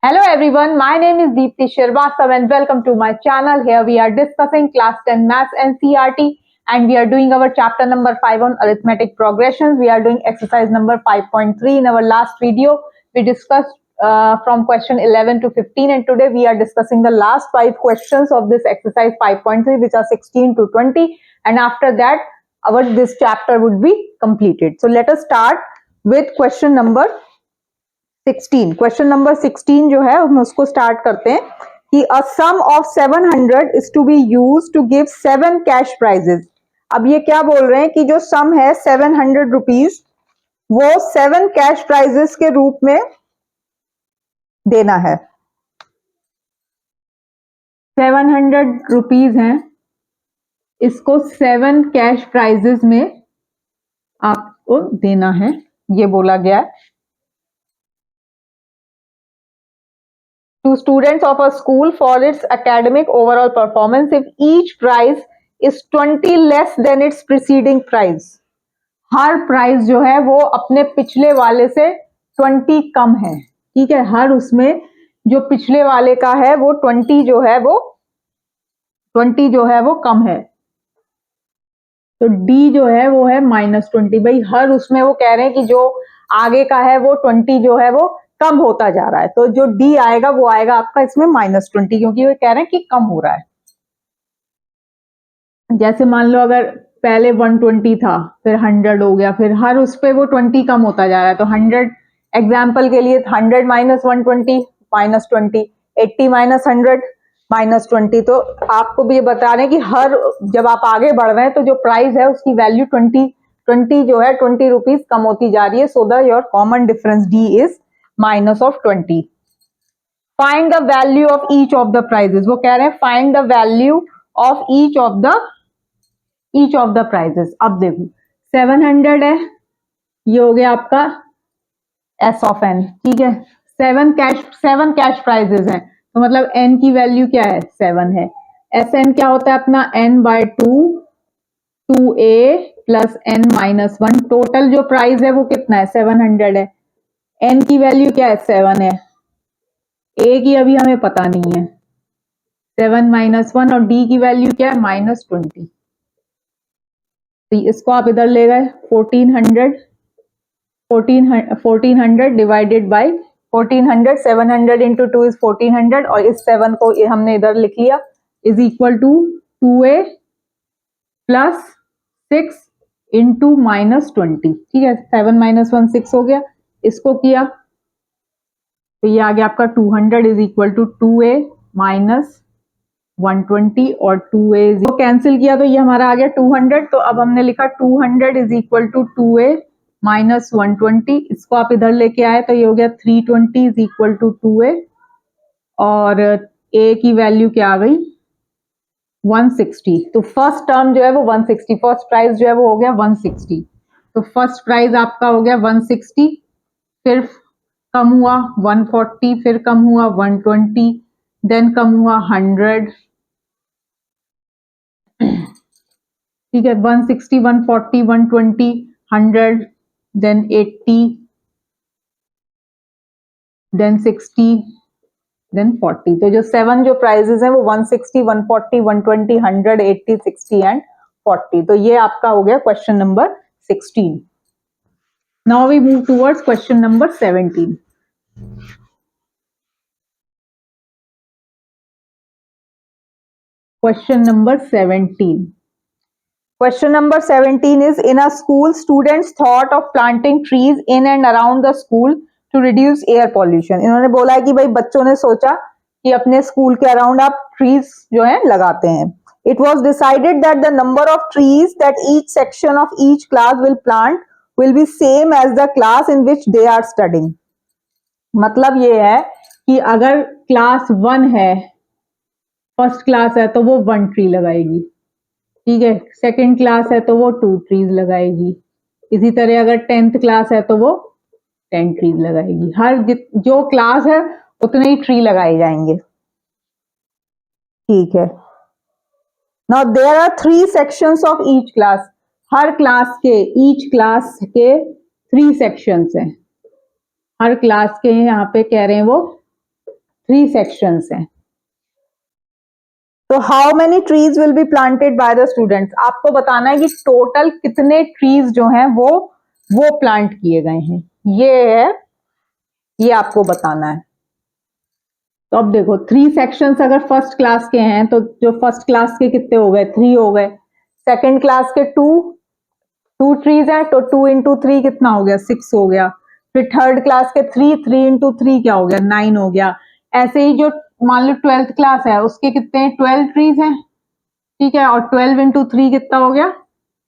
Hello everyone, my name is Deepti Shrivastava and welcome to my channel. Here we are discussing class 10 maths and CRT and we are doing our chapter number 5 on arithmetic progressions. We are doing exercise number 5.3. In our last video, we discussed from question 11 to 15 and today we are discussing the last 5 questions of this exercise 5.3 which are 16 to 20 and after that this chapter would be completed. So let us start with question number 16. Question number 16 जो है हम उसको start करते हैं कि a sum of 700 is to be use to give 7 cash prizes. अब ये क्या बोल रहे हैं कि जो सम है 700 रुपीज वो 7 कैश प्राइजेस के रूप में देना है. 700 रुपीज हैं, इसको 7 कैश प्राइजेस में आपको देना है, ये बोला गया है. To students of a school for its academic overall performance if each prize is 20 less than its preceding prize. Her prize जो है वो अपने पिछले वाले से 20 कम है. ठीक है, हर उसमें जो पिछले वाले का है वो 20 जो है वो कम है. तो डी जो है वो है -20. भाई हर उसमें वो कह रहे हैं कि जो आगे का है वो 20 जो है वो कम होता जा रहा है. तो जो डी आएगा वो आएगा आपका इसमें -20 क्योंकि वो कह रहे हैं कि कम हो रहा है. जैसे मान लो अगर पहले 120 था फिर 100 हो गया, फिर हर उस पे वो 20 कम होता जा रहा है. तो 100 एग्जाम्पल के लिए 100 - 120 -20, 80 - 100 -20. तो आपको भी ये बता रहे हैं कि हर जब आप आगे बढ़ रहे हैं तो जो प्राइस है उसकी वैल्यू 20 जो है 20 रुपीज कम होती जा रही है. So the your common difference d is -20. Find the value of each of the prices. वो कह रहे हैं find the value of each of the prices. अब देखो 700 है, ये हो गया आपका एस ऑफ एन. ठीक है, 7 कैश प्राइजेस हैं तो मतलब एन की वैल्यू क्या है 7 है. एस एन क्या होता है अपना n/2 2a plus n-1. Total जो प्राइस है वो कितना है 700 है. एन की वैल्यू क्या है 7 है. ए की अभी हमें पता नहीं है 7 - 1 और डी की वैल्यू क्या है -20. तो इसको आप इधर ले गए 1400 डिवाइडेड बाई 1400. 700 इंटू 2 इज 1400 और इस 7 को हमने इधर लिख लिया is equal to 2a plus 6 into -20. ठीक है, 7 - 1 6 हो गया. इसको किया तो ये आ गया आपका 200 is equal to 2a minus 120 और 2a को कैंसिल किया तो ये हमारा आ गया 200. तो अब हमने लिखा 200 is equal to 2a minus 120. इसको आप इधर लेके आए तो ये हो गया 320 इज इक्वल टू 2a और a की वैल्यू क्या आ गई 160. तो फर्स्ट टर्म जो है वो 160, फर्स्ट प्राइस जो है वो हो गया 160. तो फर्स्ट प्राइस आपका हो गया 160, फिर कम हुआ 140, फिर कम हुआ 120, देन कम हुआ 100. ठीक है, 160 140 120 100 देन 80 देन 60 देन 40. तो जो 7 जो प्राइजेस हैं वो 160 140 120 100 80 60 एंड 40. तो ये आपका हो गया question number 16. Now we move towards question number 17. Question number 17. Question number 17 is in a school, students thought of planting trees in and around the school to reduce air pollution. इन्होंने बोला है कि भाई बच्चों ने सोचा कि अपने स्कूल के अराउंड आप ट्रीज जो है लगाते हैं. It was decided that the number of trees that each section of each class will plant will be same as the class in which they are studying. मतलब ये है कि अगर क्लास 1 है, फर्स्ट क्लास है तो वो 1 ट्री लगाएगी. ठीक है, सेकंड क्लास है तो वो 2 ट्रीज लगाएगी. इसी तरह अगर 10th क्लास है तो वो 10 ट्रीज लगाएगी. हर जो क्लास है उतने ही ट्री लगाए जाएंगे. ठीक है, now there are 3 sections of each class. हर क्लास के ईच क्लास के 3 सेक्शंस हैं. हर क्लास के यहाँ पे कह रहे हैं वो 3 सेक्शंस हैं। तो how many trees will be planted by the students, आपको बताना है कि टोटल कितने ट्रीज जो हैं वो प्लांट किए गए हैं, ये आपको बताना है। तो अब देखो 3 सेक्शंस अगर फर्स्ट क्लास के हैं तो जो फर्स्ट क्लास के कितने हो गए, 3 हो गए। सेकंड क्लास के 2 ट्रीज हैं तो 2 इंटू 3 कितना हो गया, 6 हो गया। फिर थर्ड क्लास के 3 इंटू 3 क्या हो गया, 9 हो गया। ऐसे ही जो मान लो 12th क्लास है उसके कितने हैं, 12 ट्रीज हैं, ठीक है, और 12 इंटू 3 कितना हो गया,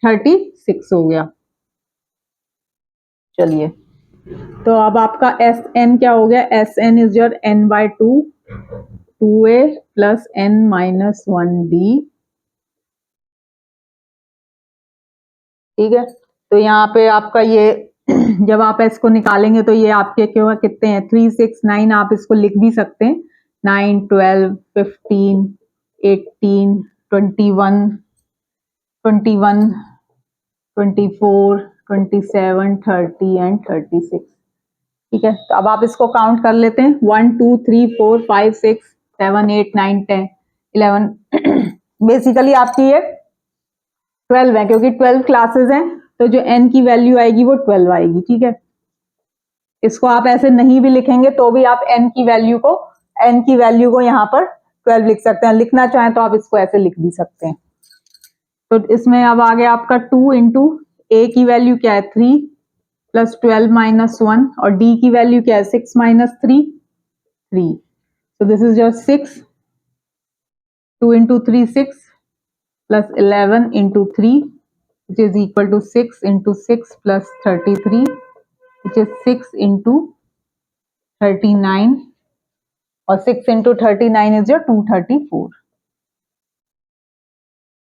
36 हो गया। चलिए, तो अब आपका एस एन क्या हो गया, s n is your n/2 2a plus n-1d, ठीक है। तो यहाँ पे आपका ये जब आप इसको निकालेंगे तो ये आपके क्यों कितने हैं, 3 6 9, आप इसको लिख भी सकते हैं, 9 12 15 18 21 21 24 27 30 एंड 36, ठीक है। तो अब आप इसको काउंट कर लेते हैं, 1 2 3 4 5 6 7 8 9 10 11 बेसिकली आपकी ये 12 है, क्योंकि 12 क्लासेस हैं तो जो n की वैल्यू आएगी वो 12 आएगी, ठीक है। इसको आप ऐसे नहीं भी लिखेंगे तो भी आप n की वैल्यू को यहाँ पर 12 लिख सकते हैं, लिखना चाहें तो आप इसको ऐसे लिख भी सकते हैं। तो इसमें अब आ गया आपका 2 इंटू ए की वैल्यू क्या है, 3 प्लस 12 माइनस 1, और डी की वैल्यू क्या है, 6 minus 3 3। So this is your 6, 2 into 3 6 plus 11 into 3 which is equal to 6 into 6 plus 33 which is 6 into 39, और 6 into 39 is your 234।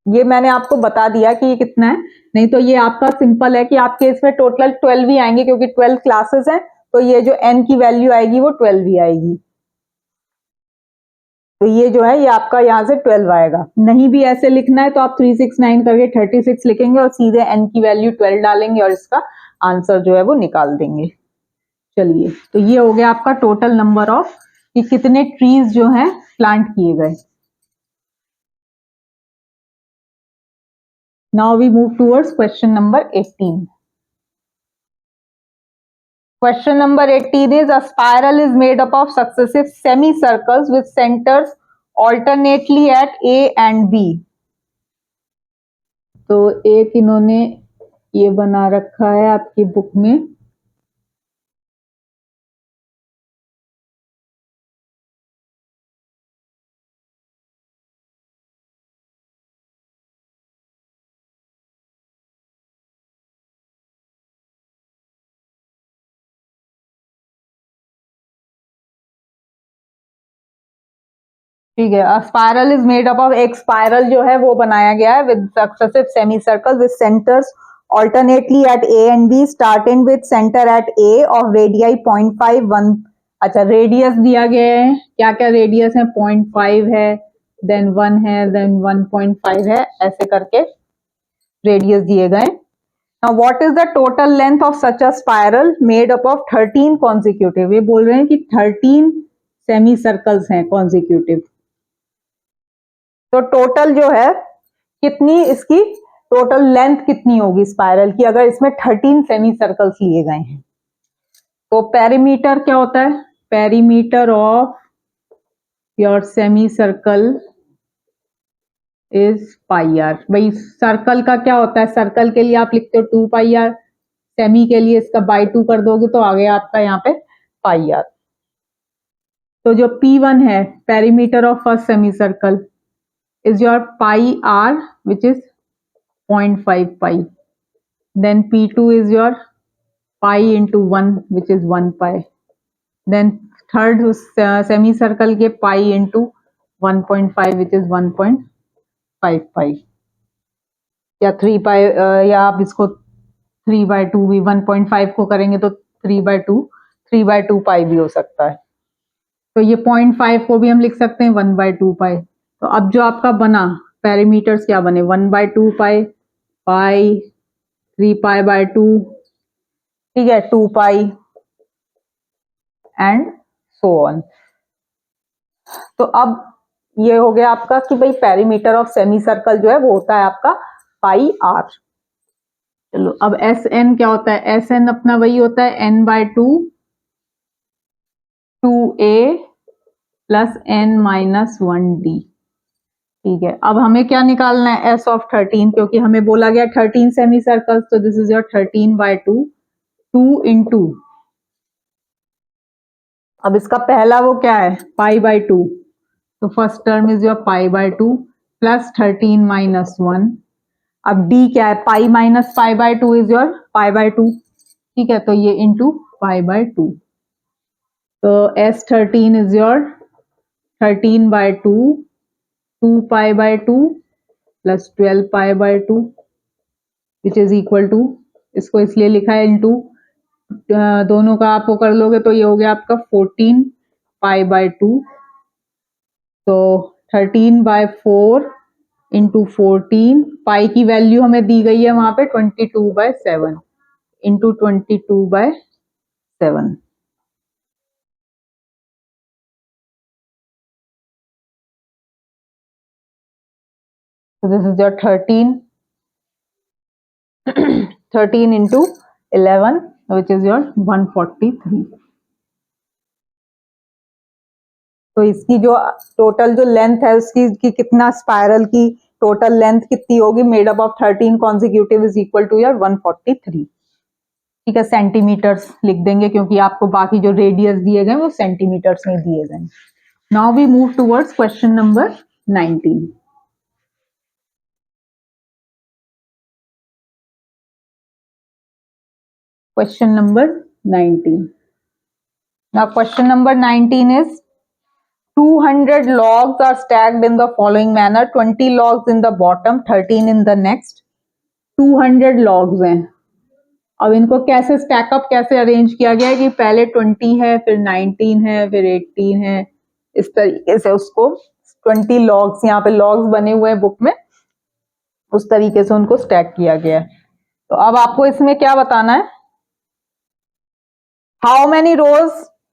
ये मैंने आपको बता दिया कि ये कितना है, नहीं तो ये आपका सिंपल है कि आपके इसमें टोटल 12 ही आएंगे, क्योंकि 12 क्लासेस हैं तो ये जो n की वैल्यू आएगी वो 12 ही आएगी। तो ये जो है ये आपका यहाँ से 12 आएगा। नहीं भी ऐसे लिखना है तो आप 369 करके 36 लिखेंगे और सीधे n की वैल्यू 12 डालेंगे और इसका आंसर जो है वो निकाल देंगे। चलिए, तो ये हो गया आपका टोटल नंबर ऑफ कि कितने ट्रीज जो हैं प्लांट किए गए। Now we move towards question number 18। Question number 18 is a spiral is made up of successive semicircles with centers alternately at A and B। तो एक इन्होंने ये बना रखा है आपकी बुक में, ठीक है। अ spiral is made up of, एक स्पाइरल जो है वो बनाया गया है with successive semi circle with centres alternately at A and B starting with center at A of radii 0.5 1। अच्छा, रेडियस दिया गया है, क्या क्या रेडियस है, 0.5 है, देन 1 है, देन 1.5 है, ऐसे करके रेडियस दिए गए। Now what is the total length of such a spiral made up of 13 consecutive, ये बोल रहे हैं कि 13 सेमी सर्कल्स हैं कॉन्जिक्यूटिव। तो टोटल जो है कितनी इसकी टोटल लेंथ कितनी होगी स्पाइरल की, अगर इसमें 13 सेमी सर्कल्स लिए गए हैं। तो पेरीमीटर क्या होता है, perimeter of your semicircle is pi r. भाई सर्कल का क्या होता है, सर्कल के लिए आप लिखते हो 2 पाई आर, सेमी के लिए इसका बाई 2 कर दोगे तो आ गया आपका यहाँ पे पाई आर। तो जो P1 है perimeter of first semi circle is your pi r which is 0.5 pi, then P2 is your pi into 1 which is 1 pi, then third semicircle के pi into 1.5 which is 1.5 pi, या 3 pi, या आप इसको 3/2 भी 1.5 को करेंगे तो 3/2 pi भी हो सकता है। तो ये 0.5 को भी हम लिख सकते हैं 1/2 पाई। तो अब जो आपका बना पैरामीटर्स क्या बने, 1/2 पाई, पाई, 3 पाई/2, ठीक है, 2 पाई एंड सो ऑन। तो अब ये हो गया आपका कि भाई पेरीमीटर ऑफ सेमी सर्कल जो है वो होता है आपका पाई आर। चलो अब एस एन क्या होता है, एस एन अपना वही होता है n by two a plus n minus one d. ठीक है, अब हमें क्या निकालना है, एस ऑफ 13, क्योंकि हमें बोला गया 13 सेमी सर्कल्स, तो this is your 13 by two into, अब इसका पहला वो क्या है पाई बाय टू, तो first term is your pi by two plus 13 minus one. अब डी क्या है, pi minus pi by two is your pi by to. ठीक है, तो ये इंटू पाई बाय टू, तो S 13 is your 13 by two pi by two plus 12 pi by two which is equal to, इसको इसलिए लिखा है इंटू, दोनों का आप वो कर लोगे तो ये हो गया आपका 14 पाई बाय टू, तो 13 बाय 4 इंटू 14, पाई की वैल्यू हमें दी गई है वहां पे 22 by 7 into 22 by 7। So this is your 13 into 11 which is your 143। तो इसकी जो टोटल जो लेंथ है उसकी की कितना स्पाइरल की टोटल लेंथ कितनी होगी, made up of 13 consecutive is equal to your 143। ठीक है, सेंटीमीटर्स लिख देंगे क्योंकि आपको बाकी जो रेडियस दिए गए वो सेंटीमीटर्स में दिए गए। Now we move towards question number 19। Question number 19. Now question number 19 is 200 logs are stacked in the following manner, 20 logs in the bottom, 13 in the next। 200 logs हैं, अब इनको कैसे स्टैकअप कैसे अरेंज किया गया है कि पहले 20 है फिर 19 है फिर 18 है, इस तरीके से उसको 20 लॉग्स, यहाँ पे लॉग्स बने हुए हैं बुक में, उस तरीके से उनको स्टैक किया गया है। तो अब आपको इसमें क्या बताना है, how many rows,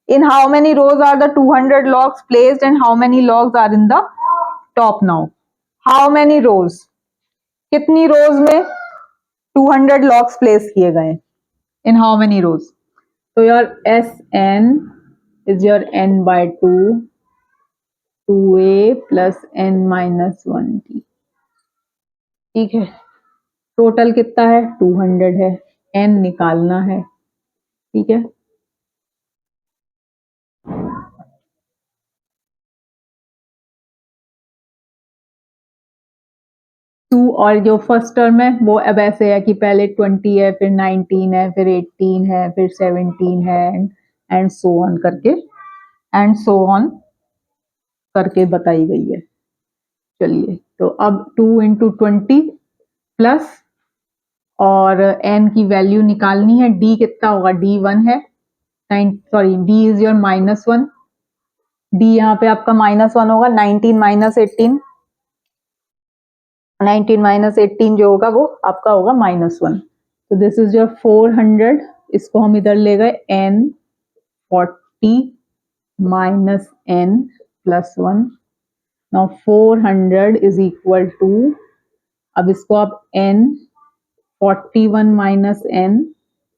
in how many rows are the 200 logs placed and how many logs are in the top now। how many rows, कितनी rows में 200 logs place किए गए, in how many rows। so your Sn is your n by 2 2a plus n minus 1t। ठीक है, total कितना है 200 है, n निकालना है। ठीक है, टू, और जो फर्स्ट टर्म है वो अब ऐसे है कि पहले 20 है फिर 19 है फिर 18 है फिर 17 है एंड सो ऑन करके, एंड सो ऑन करके बताई गई है। चलिए, तो अब 2 इंटू 20 प्लस, और n की वैल्यू निकालनी है, d कितना होगा, d 1 है, sorry d is your minus 1, d यहाँ पे आपका माइनस 1 होगा, 19 माइनस 18, 19 माइनस 18 जो होगा वो आपका होगा माइनस 1। तो दिस इज योर 400, इसको हम इधर ले गए n 40 minus n plus 1। Now 400 is equal to, अब इसको आप n 41 माइनस n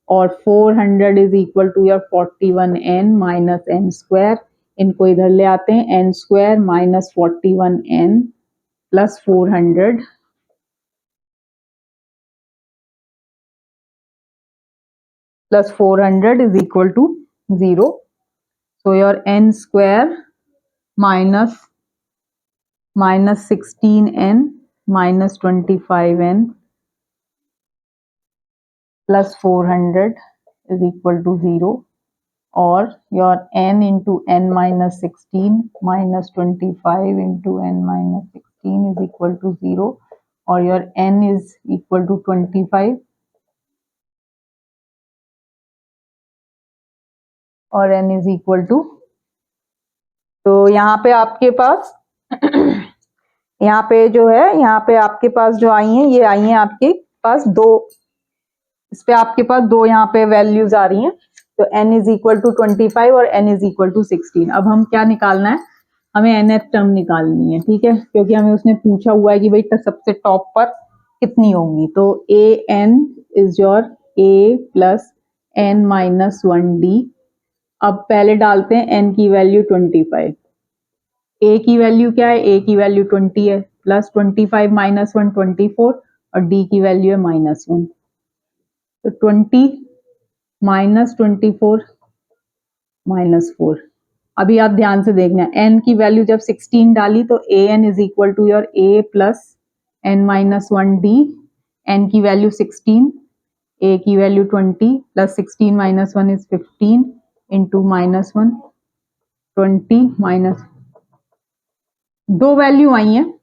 और 400 is equal to your 41n minus n square, इनको इधर ले आते हैं, n square minus 41n plus 400 plus 400 is equal to 0। So your n square minus 16n minus 25n plus 400 is equal to 0, or your n into n minus 16 minus 25 into n minus 16 is equal to 0, or your n is equal to 25 और n is equal to, तो यहाँ पे आपके पास यहाँ पे जो है, यहाँ पे आपके पास जो आई हैं, ये आई हैं आपके पास दो, इस पे आपके पास दो यहाँ पे वैल्यूज आ रही हैं, तो n इज इक्वल टू 25 और n इज इक्वल टू 16। अब हम क्या निकालना है, हमें nth टर्म निकालनी है, ठीक है, क्योंकि हमें उसने पूछा हुआ है कि भाई सबसे टॉप पर कितनी होंगी। तो a n is your a plus n minus 1d। अब पहले डालते हैं n की वैल्यू 25। a की वैल्यू क्या है, a की वैल्यू 20 है, प्लस 25 माइनस 1 24 और d की वैल्यू है -1। तो 20 माइनस 24 -4। अभी आप ध्यान से देखना, n की वैल्यू जब 16 डाली तो a n is equal to your a plus n minus 1d। n की वैल्यू 16, a की value 20 plus 16 minus 1 is 15 into -1 20 minus, दो वैल्यू आई हैं,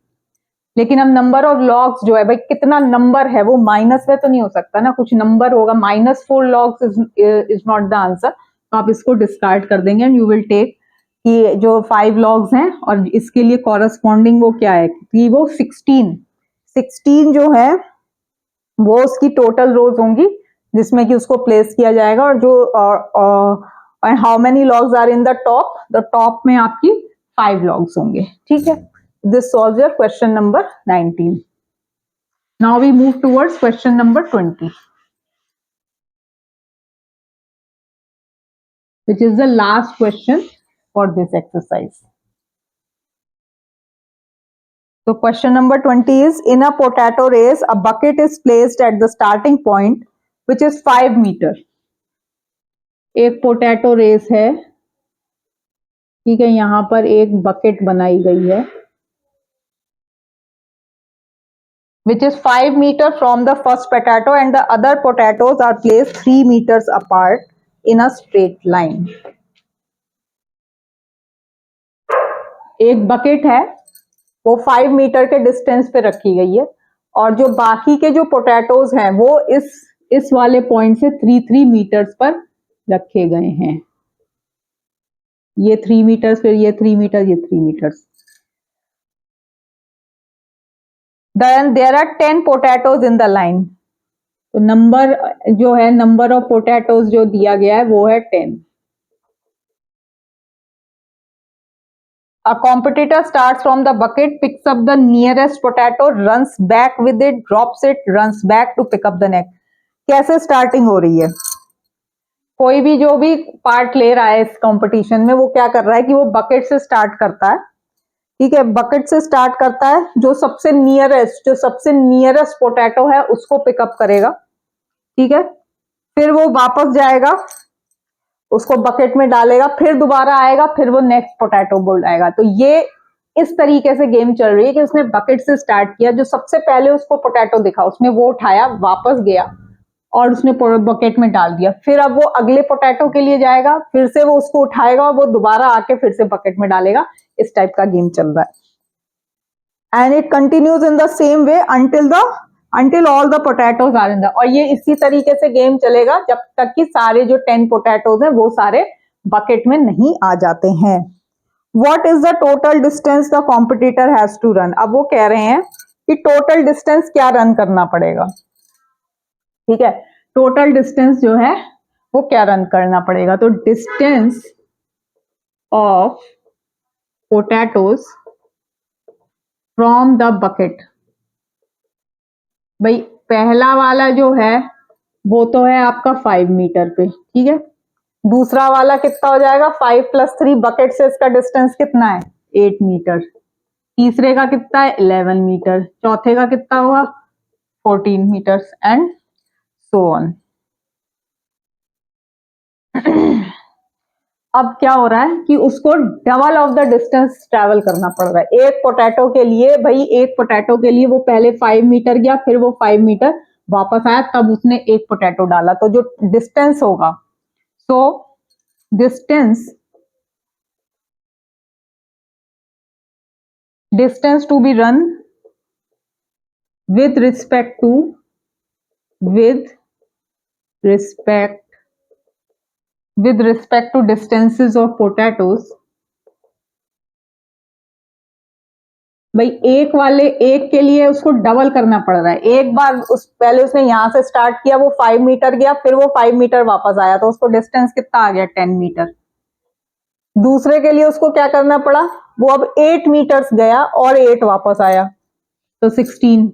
लेकिन अब नंबर ऑफ लॉग्स जो है भाई कितना नंबर है वो माइनस में तो नहीं हो सकता ना, कुछ नंबर होगा। -4 logs is not the answer, तो आप इसको डिस्कार्ड कर देंगे एंड यू विल टेक कि जो 5 लॉग्स हैं और इसके लिए कॉरस्पॉन्डिंग वो क्या है कि वो 16 जो है वो उसकी टोटल रोज होंगी जिसमें कि उसको प्लेस किया जाएगा, और जो और how many logs are in the top में आपकी 5 लॉग्स होंगे, ठीक है। This solves your question number 19। Now we move towards question number 20, which is the last question for this exercise. So question number 20 is, in a potato race, a bucket is placed at the starting point, which is 5 meter. एक potato race है, ठीक है, यहां पर एक bucket बनाई गई है which is 5 meter from the first potato and the other potatoes are placed 3 meters apart in a straight line. एक बकेट है वो 5 मीटर के डिस्टेंस पे रखी गई है और जो बाकी के जो पोटैटोज हैं वो इस वाले पॉइंट से 3 मीटर्स पर रखे गए हैं। ये 3 मीटर्स, फिर ये 3 मीटर, ये 3 metres. Then there are 10 potatoes in the line. तो नंबर जो है, नंबर ऑफ पोटैटोज जो दिया गया है वो है 10। A competitor starts from the bucket, picks up the nearest potato, runs back with it, drops it, runs back to pick up the next. कैसे स्टार्टिंग हो रही है? कोई भी जो भी पार्ट ले रहा है इस कंपटीशन में वो क्या कर रहा है कि वो बकेट से स्टार्ट करता है, ठीक है, बकेट से स्टार्ट करता है, जो सबसे नियरेस्ट पोटैटो है उसको पिकअप करेगा, ठीक है, फिर वो वापस जाएगा, उसको बकेट में डालेगा, फिर दोबारा आएगा, फिर वो नेक्स्ट पोटैटो बोल आएगा। तो ये इस तरीके से गेम चल रही है कि उसने बकेट से स्टार्ट किया, जो सबसे पहले उसको पोटैटो दिखा उसने वो उठाया, वापस गया और उसने बकेट में डाल दिया, फिर अब वो अगले पोटैटो के लिए जाएगा, फिर से वो उसको उठाएगा और वो दोबारा आके फिर से बकेट में डालेगा। इस टाइप का गेम चल रहा है and it continues in the same way until all the potatoes are in the, और ये इसी तरीके से गेम चलेगा जब तक कि सारे जो 10 पोटैटोज हैं वो सारे बकेट में नहीं आ जाते हैं। What is the total distance the competitor has to run? अब वो कह रहे हैं कि टोटल डिस्टेंस क्या रन करना पड़ेगा, ठीक है, टोटल डिस्टेंस जो है वो क्या रन करना पड़ेगा। तो distance of potatoes from the bucket, भाई पहला वाला जो है वो तो है आपका 5 मीटर पे, ठीक है, दूसरा वाला कितना हो जाएगा 5 + 3, बकेट से इसका डिस्टेंस कितना है 8 मीटर, तीसरे का कितना है 11 मीटर, चौथे का कितना हुआ 14 मीटर्स एंड सो ऑन। अब क्या हो रहा है कि उसको double of the distance travel करना पड़ रहा है। एक पोटैटो के लिए, भाई एक पोटैटो के लिए वो पहले 5 मीटर गया, फिर वो 5 मीटर वापस आया, तब उसने एक पोटैटो डाला, तो जो डिस्टेंस होगा, so distance to be run with respect to distances of potatoes, भाई एक के लिए उसको डबल करना पड़ रहा है। एक बार पहले उसने यहां से स्टार्ट किया, वो 5 मीटर गया, फिर वो 5 मीटर वापस आया, तो उसको डिस्टेंस कितना आ गया 10 मीटर। दूसरे के लिए उसको क्या करना पड़ा, वो अब 8 मीटर्स गया और 8 वापस आया, तो 16।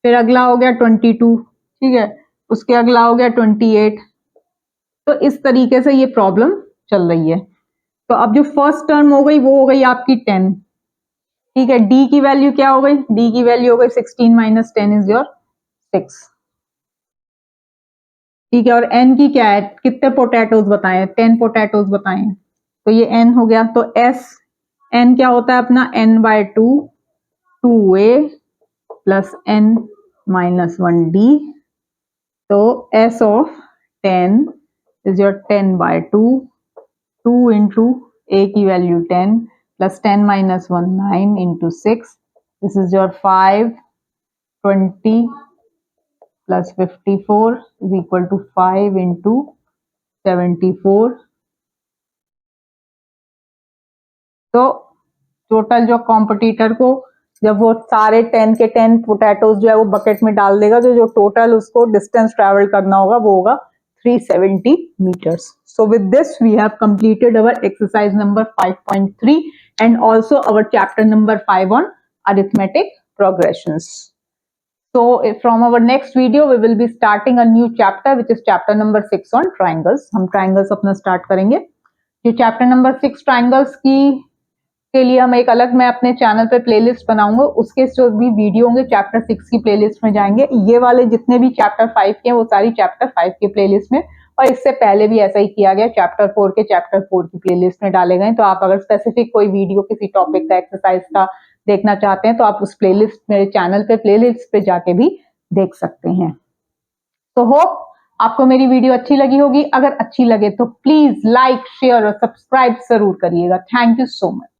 फिर अगला हो गया 22, ठीक है, उसके अगला हो गया 28। तो इस तरीके से ये प्रॉब्लम चल रही है। तो अब जो फर्स्ट टर्म हो गई वो हो गई आपकी 10, ठीक है। डी की वैल्यू क्या हो गई, डी की वैल्यू हो गई 16 माइनस 10 इज योर 6, ठीक है। और एन की क्या है, कितने पोटैटोज बताए, 10 पोटैटोज बताए, तो ये एन हो गया। तो एस एन क्या होता है अपना, n by 2, 2a plus n minus 1d। तो S of 10 is your 10 by 2, 2 into a की वैल्यू 10 plus 10 minus 1 9 into 6, this is your 5, 20 plus 54 is equal to 5 into 74। तो टोटल जो कॉम्पिटिटर को जब वो सारे 10 के 10 पोटैटोज जो है वो बकेट में डाल देगा, तो जो टोटल उसको डिस्टेंस ट्रेवल करना होगा वो होगा 370 meters. So with this we have completed our exercise number 5.3 and also our chapter number 5 on arithmetic progressions. So from our next video we will be starting a new chapter which is chapter number 6 on triangles. हम triangles अपना start करेंगे। ये chapter number 6 triangles की के लिए हम एक अलग, मैं अपने चैनल पे प्लेलिस्ट बनाऊंगा, उसके जो भी वीडियो होंगे चैप्टर 6 की प्लेलिस्ट में जाएंगे। ये वाले जितने भी चैप्टर 5 के हैं वो सारी चैप्टर 5 की प्लेलिस्ट में, और इससे पहले भी ऐसा ही किया गया, चैप्टर 4 के चैप्टर 4 की प्लेलिस्ट में डाले गए। तो आप अगर स्पेसिफिक कोई वीडियो किसी टॉपिक का, एक्सरसाइज का देखना चाहते हैं तो आप उस प्लेलिस्ट, मेरे चैनल पे प्लेलिस्ट पे जाके भी देख सकते हैं। तो होप आपको मेरी वीडियो अच्छी लगी होगी। अगर अच्छी लगे तो प्लीज लाइक, शेयर और सब्सक्राइब जरूर करिएगा। Thank you so much.